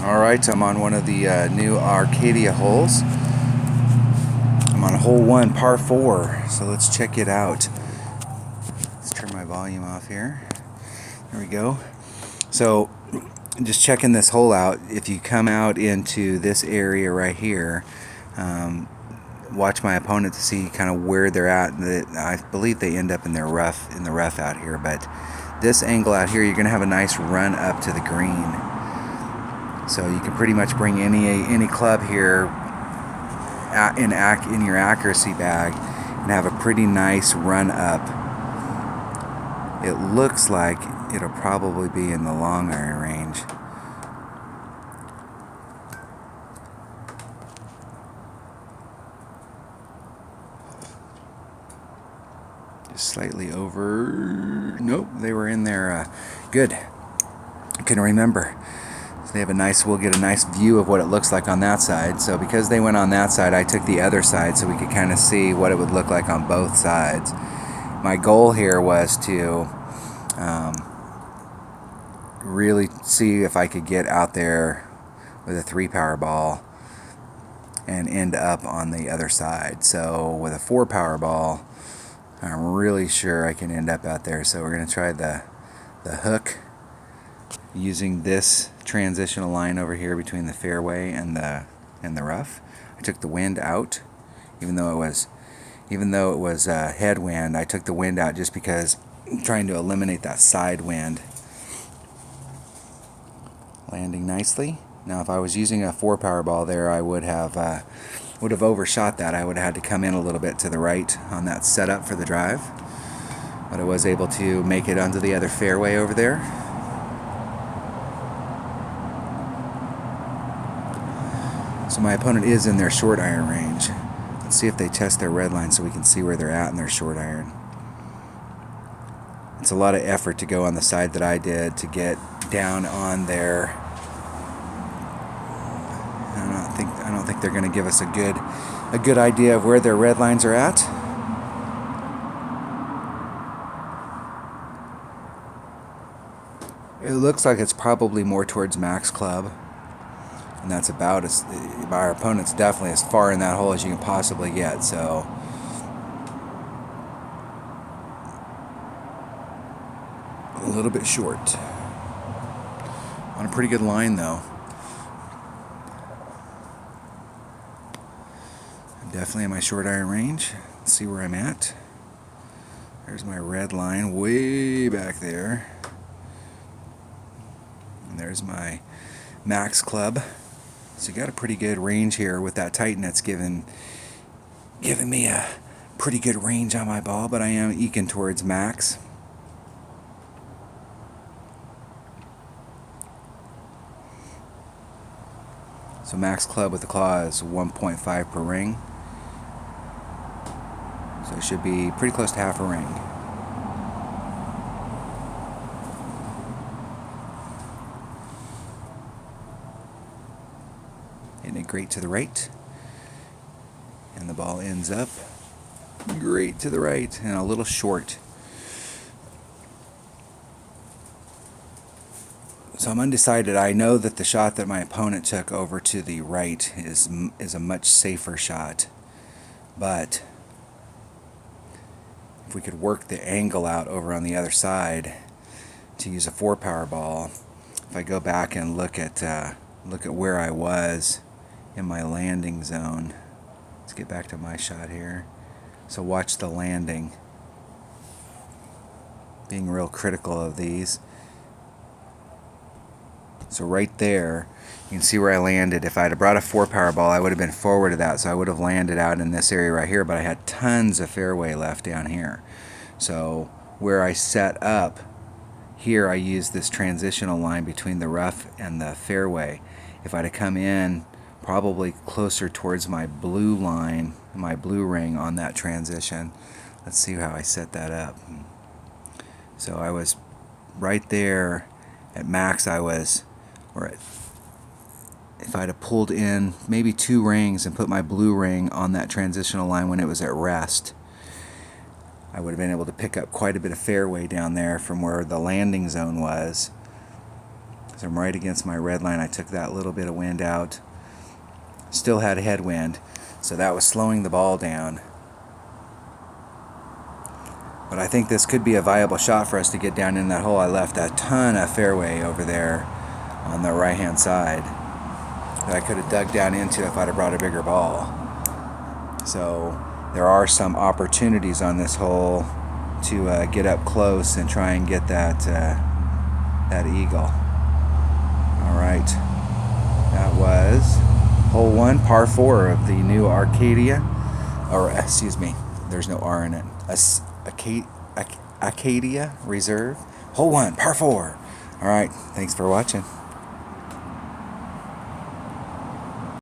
Alright, I'm on one of the new Acacia holes. I'm on hole 1, par 4, so let's check it out. Let's turn my volume off here. There we go. So, just checking this hole out. If you come out into this area right here, watch my opponent to see kind of where they're at. I believe they end up in the rough out here, but this angle out here, you're going to have a nice run up to the green. So you can pretty much bring any club here in your accuracy bag and have a pretty nice run up. It looks like it'll probably be in the long iron range. Just slightly over. Nope, they were in there. Good. I couldn't remember. They have we'll get a nice view of what it looks like on that side. So because they went on that side, I took the other side so we could kind of see what it would look like on both sides. My goal here was to really see if I could get out there with a 3-power ball and end up on the other side. So with a 4-power ball, I'm really sure I can end up out there. So we're going to try the hook using this transitional line over here between the fairway and the rough. I took the wind out, even though it was headwind. I took the wind out just because I'm trying to eliminate that side wind. Landing nicely. Now, if I was using a 4-power ball there, I would have overshot that. I would have had to come in a little bit to the right on that setup for the drive, but I was able to make it onto the other fairway over there. So my opponent is in their short iron range. Let's see if they test their red line so we can see where they're at in their short iron. It's a lot of effort to go on the side that I did to get down on there. I don't think they're going to give us a good idea of where their red lines are at. It looks like it's probably more towards max club. And that's about our opponent's definitely as far in that hole as you can possibly get. So a little bit short. On a pretty good line though. I'm definitely in my short iron range. Let's see where I'm at. There's my red line way back there. And there's my max club. So you got a pretty good range here with that Titan. That's giving me a pretty good range on my ball, but I am eking towards max. So max club with the claw is 1.5 per ring. So it should be pretty close to half a ring. Hitting it great to the right, and the ball ends up great to the right and a little short. So I'm undecided. I know that the shot that my opponent took over to the right is a much safer shot, but if we could work the angle out over on the other side to use a 4-power ball, if I go back and look at where I was in my landing zone. Let's get back to my shot here. So watch the landing. Being real critical of these. So right there, you can see where I landed. If I had brought a 4-power ball, I would have been forward of that, so I would have landed out in this area right here, but I had tons of fairway left down here. So where I set up, here I used this transitional line between the rough and the fairway. If I'd have come in probably closer towards my blue line, my blue ring on that transition. Let's see how I set that up. So I was right there at max. If I'd have pulled in maybe 2 rings and put my blue ring on that transitional line when it was at rest, I would have been able to pick up quite a bit of fairway down there from where the landing zone was. because I'm right against my red line. I took that little bit of wind out. Still had a headwind, so that was slowing the ball down. But I think this could be a viable shot for us to get down in that hole. I left a ton of fairway over there on the right hand side that I could have dug down into if I'd have brought a bigger ball. So there are some opportunities on this hole to get up close and try and get that eagle. Alright, that was hole 1, par 4 of the new Arcadia, or excuse me, there's no R in it, Acacia Reserve, hole 1, par 4. Alright, thanks for watching.